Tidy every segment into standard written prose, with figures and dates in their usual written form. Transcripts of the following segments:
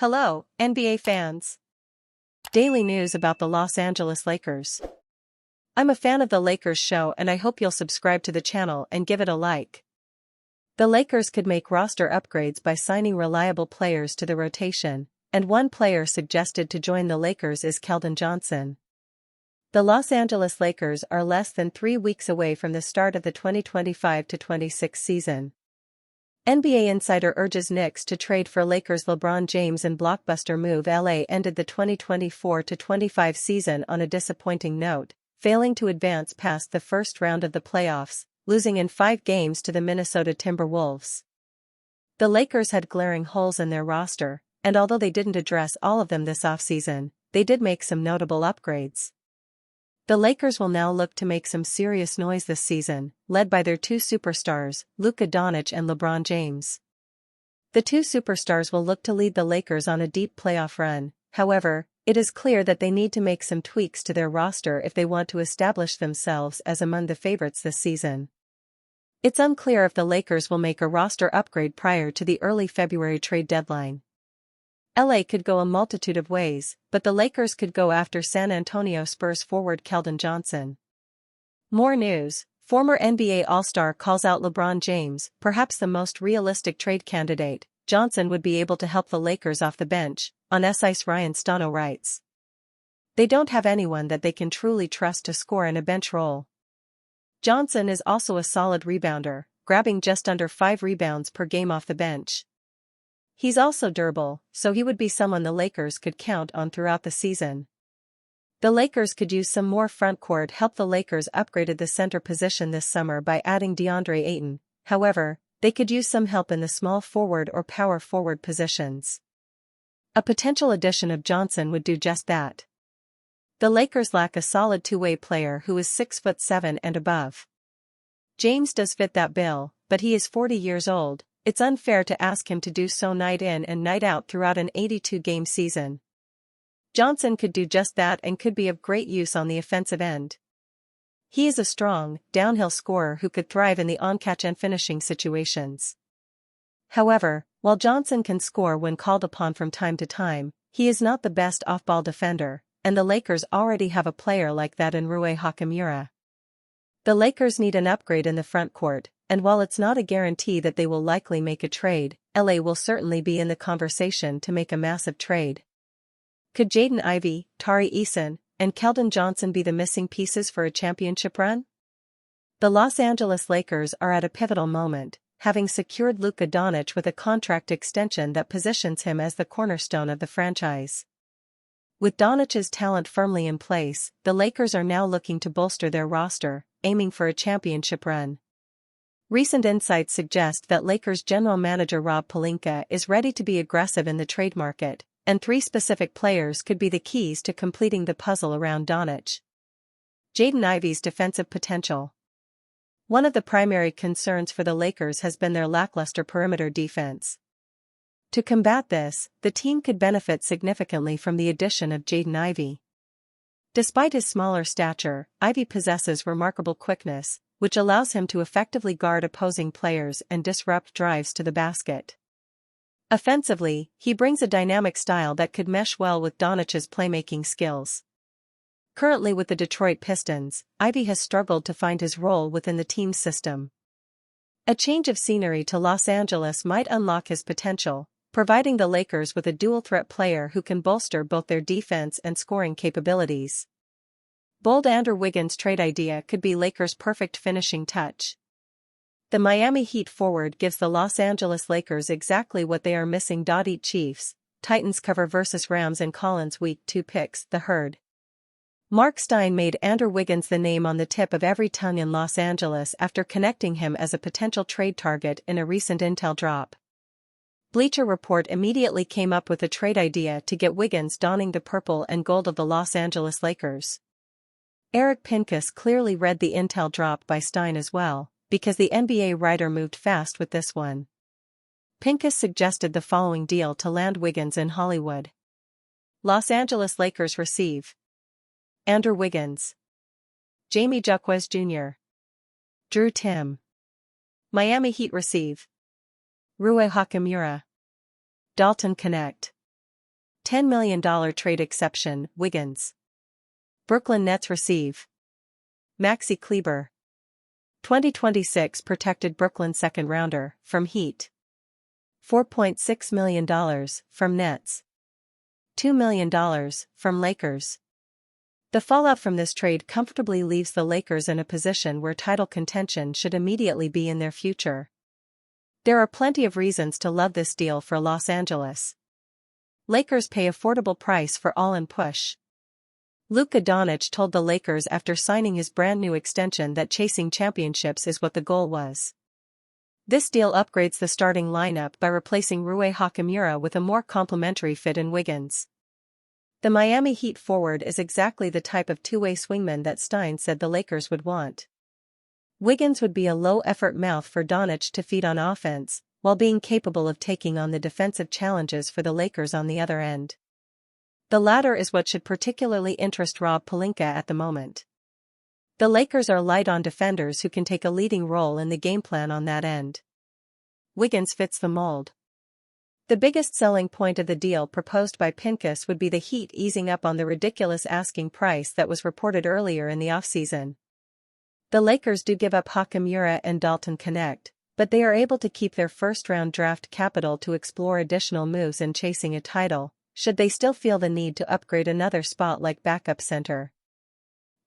Hello, NBA fans. Daily news about the Los Angeles Lakers. I'm a fan of the Lakers show and I hope you'll subscribe to the channel and give it a like. The Lakers could make roster upgrades by signing reliable players to the rotation, and one player suggested to join the Lakers is Keldon Johnson. The Los Angeles Lakers are less than 3 weeks away from the start of the 2025-26 season. NBA insider urges Knicks to trade for Lakers LeBron James in blockbuster move. LA ended the 2024-25 season on a disappointing note, failing to advance past the first round of the playoffs, losing in 5 games to the Minnesota Timberwolves. The Lakers had glaring holes in their roster, and although they didn't address all of them this offseason, they did make some notable upgrades. The Lakers will now look to make some serious noise this season, led by their 2 superstars, Luka Doncic and LeBron James. The 2 superstars will look to lead the Lakers on a deep playoff run. However, it is clear that they need to make some tweaks to their roster if they want to establish themselves as among the favorites this season. It's unclear if the Lakers will make a roster upgrade prior to the early February trade deadline. LA could go a multitude of ways, but the Lakers could go after San Antonio Spurs forward Keldon Johnson. More news: former NBA All-Star calls out LeBron James, perhaps the most realistic trade candidate. Johnson would be able to help the Lakers off the bench, on SI's Ryan Stano writes. They don't have anyone that they can truly trust to score in a bench role. Johnson is also a solid rebounder, grabbing just under 5 rebounds per game off the bench. He's also durable, so he would be someone the Lakers could count on throughout the season. The Lakers could use some more frontcourt help. The Lakers upgraded the center position this summer by adding DeAndre Ayton. However, they could use some help in the small forward or power forward positions. A potential addition of Johnson would do just that. The Lakers lack a solid two-way player who is 6'7" and above. James does fit that bill, but he is 40 years old. It's unfair to ask him to do so night in and night out throughout an 82-game season. Johnson could do just that and could be of great use on the offensive end. He is a strong, downhill scorer who could thrive in the on-catch and finishing situations. However, while Johnson can score when called upon from time to time, he is not the best off-ball defender, and the Lakers already have a player like that in Rui Hachimura. The Lakers need an upgrade in the front court, and while it's not a guarantee that they will likely make a trade, LA will certainly be in the conversation to make a massive trade. Could Jaden Ivey, Tari Eason, and Keldon Johnson be the missing pieces for a championship run? The Los Angeles Lakers are at a pivotal moment, having secured Luka Doncic with a contract extension that positions him as the cornerstone of the franchise. With Doncic's talent firmly in place, the Lakers are now looking to bolster their roster, aiming for a championship run. Recent insights suggest that Lakers general manager Rob Pelinka is ready to be aggressive in the trade market, and 3 specific players could be the keys to completing the puzzle around Doncic. Jaden Ivey's defensive potential. One of the primary concerns for the Lakers has been their lackluster perimeter defense. To combat this, the team could benefit significantly from the addition of Jaden Ivey. Despite his smaller stature, Ivey possesses remarkable quickness, which allows him to effectively guard opposing players and disrupt drives to the basket. Offensively, he brings a dynamic style that could mesh well with Doncic's playmaking skills. Currently with the Detroit Pistons, Ivey has struggled to find his role within the team's system. A change of scenery to Los Angeles might unlock his potential, providing the Lakers with a dual-threat player who can bolster both their defense and scoring capabilities. Bold Andrew Wiggins trade idea could be Lakers' perfect finishing touch. The Miami Heat forward gives the Los Angeles Lakers exactly what they are missing. Eat Chiefs, Titans cover vs Rams and Collins Week 2 picks. The Herd. Mark Stein made Andrew Wiggins the name on the tip of every tongue in Los Angeles after connecting him as a potential trade target in a recent intel drop. Bleacher Report immediately came up with a trade idea to get Wiggins donning the purple and gold of the Los Angeles Lakers. Eric Pincus clearly read the intel drop by Stein as well, because the NBA writer moved fast with this one. Pincus suggested the following deal to land Wiggins in Hollywood. Los Angeles Lakers receive Andrew Wiggins, Jamie Jaquez Jr., Drew Timm. Miami Heat receive Rui Hachimura, Dalton Connect. $10 million trade exception, Wiggins. Brooklyn Nets receive Maxi Kleber. 2026 protected Brooklyn second-rounder, from Heat. $4.6 million, from Nets. $2 million, from Lakers. The fallout from this trade comfortably leaves the Lakers in a position where title contention should immediately be in their future. There are plenty of reasons to love this deal for Los Angeles. Lakers pay affordable price for all-in push. Luka Doncic told the Lakers after signing his brand-new extension that chasing championships is what the goal was. This deal upgrades the starting lineup by replacing Rui Hachimura with a more complementary fit in Wiggins. The Miami Heat forward is exactly the type of two-way swingman that Stein said the Lakers would want. Wiggins would be a low-effort mouth for Doncic to feed on offense, while being capable of taking on the defensive challenges for the Lakers on the other end. The latter is what should particularly interest Rob Pelinka at the moment. The Lakers are light on defenders who can take a leading role in the game plan on that end. Wiggins fits the mold. The biggest selling point of the deal proposed by Pinkus would be the Heat easing up on the ridiculous asking price that was reported earlier in the offseason. The Lakers do give up Hachimura and Dalton Knecht, but they are able to keep their first-round draft capital to explore additional moves in chasing a title, should they still feel the need to upgrade another spot like backup center.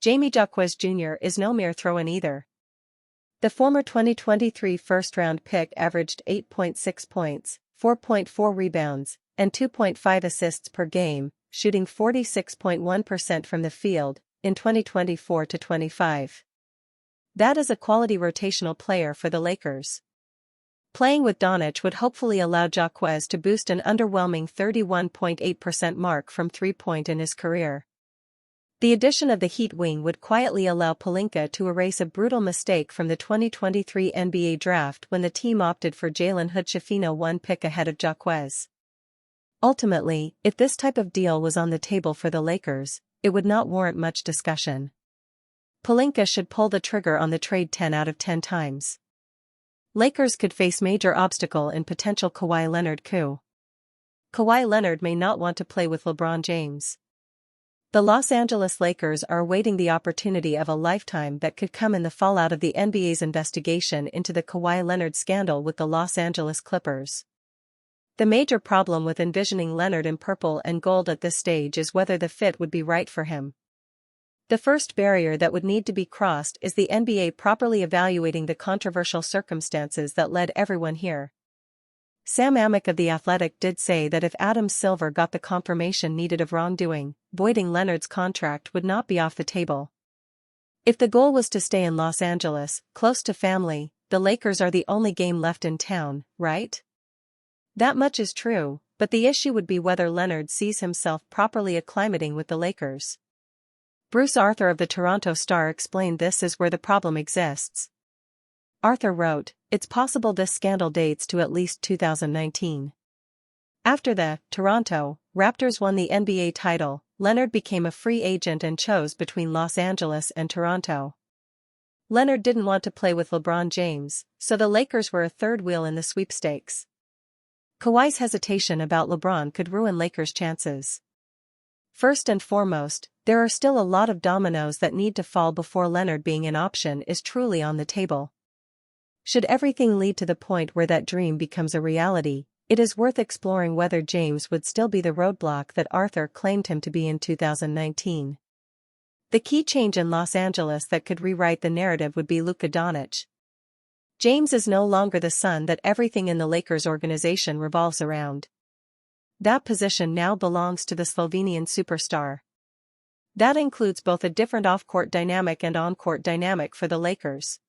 Jamie Jaquez Jr. is no mere throw-in either. The former 2023 first-round pick averaged 8.6 points, 4.4 rebounds, and 2.5 assists per game, shooting 46.1% from the field, in 2024-25. That is a quality rotational player for the Lakers. Playing with Doncic would hopefully allow Jaquez to boost an underwhelming 31.8% mark from three-point in his career. The addition of the Heat wing would quietly allow Pelinka to erase a brutal mistake from the 2023 NBA draft when the team opted for Jalen Hood-Schifino one pick ahead of Jaquez. Ultimately, if this type of deal was on the table for the Lakers, it would not warrant much discussion. Pelinka should pull the trigger on the trade 10 out of 10 times. Lakers could face major obstacle in potential Kawhi Leonard coup. Kawhi Leonard may not want to play with LeBron James. The Los Angeles Lakers are awaiting the opportunity of a lifetime that could come in the fallout of the NBA's investigation into the Kawhi Leonard scandal with the Los Angeles Clippers. The major problem with envisioning Leonard in purple and gold at this stage is whether the fit would be right for him. The first barrier that would need to be crossed is the NBA properly evaluating the controversial circumstances that led everyone here. Sam Amick of The Athletic did say that if Adam Silver got the confirmation needed of wrongdoing, voiding Leonard's contract would not be off the table. If the goal was to stay in Los Angeles, close to family, the Lakers are the only game left in town, right? That much is true, but the issue would be whether Leonard sees himself properly acclimating with the Lakers. Bruce Arthur of the Toronto Star explained this is where the problem exists. Arthur wrote, "It's possible this scandal dates to at least 2019. After the Toronto Raptors won the NBA title, Leonard became a free agent and chose between Los Angeles and Toronto. Leonard didn't want to play with LeBron James, so the Lakers were a third wheel in the sweepstakes. Kawhi's hesitation about LeBron could ruin Lakers' chances. First and foremost, there are still a lot of dominoes that need to fall before Leonard being an option is truly on the table. Should everything lead to the point where that dream becomes a reality, it is worth exploring whether James would still be the roadblock that Arthur claimed him to be in 2019. The key change in Los Angeles that could rewrite the narrative would be Luka Doncic. James is no longer the son that everything in the Lakers organization revolves around. That position now belongs to the Slovenian superstar. That includes both a different off-court dynamic and on-court dynamic for the Lakers.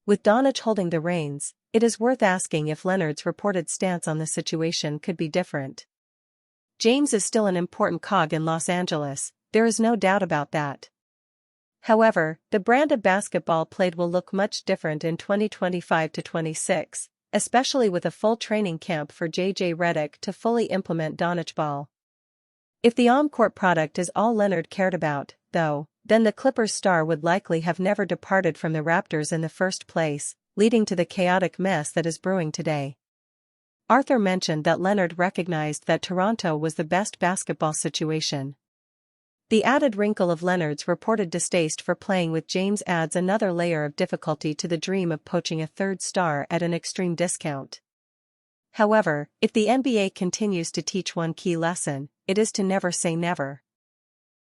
With Doncic holding the reins, it is worth asking if Leonard's reported stance on the situation could be different. James is still an important cog in Los Angeles, there is no doubt about that. However, the brand of basketball played will look much different in 2025-26. Especially with a full training camp for J.J. Redick to fully implement Doncic ball. If the on-court product is all Leonard cared about, though, then the Clippers star would likely have never departed from the Raptors in the first place, leading to the chaotic mess that is brewing today. Arthur mentioned that Leonard recognized that Toronto was the best basketball situation. The added wrinkle of Leonard's reported distaste for playing with James adds another layer of difficulty to the dream of poaching a third star at an extreme discount. However, if the NBA continues to teach one key lesson, it is to never say never.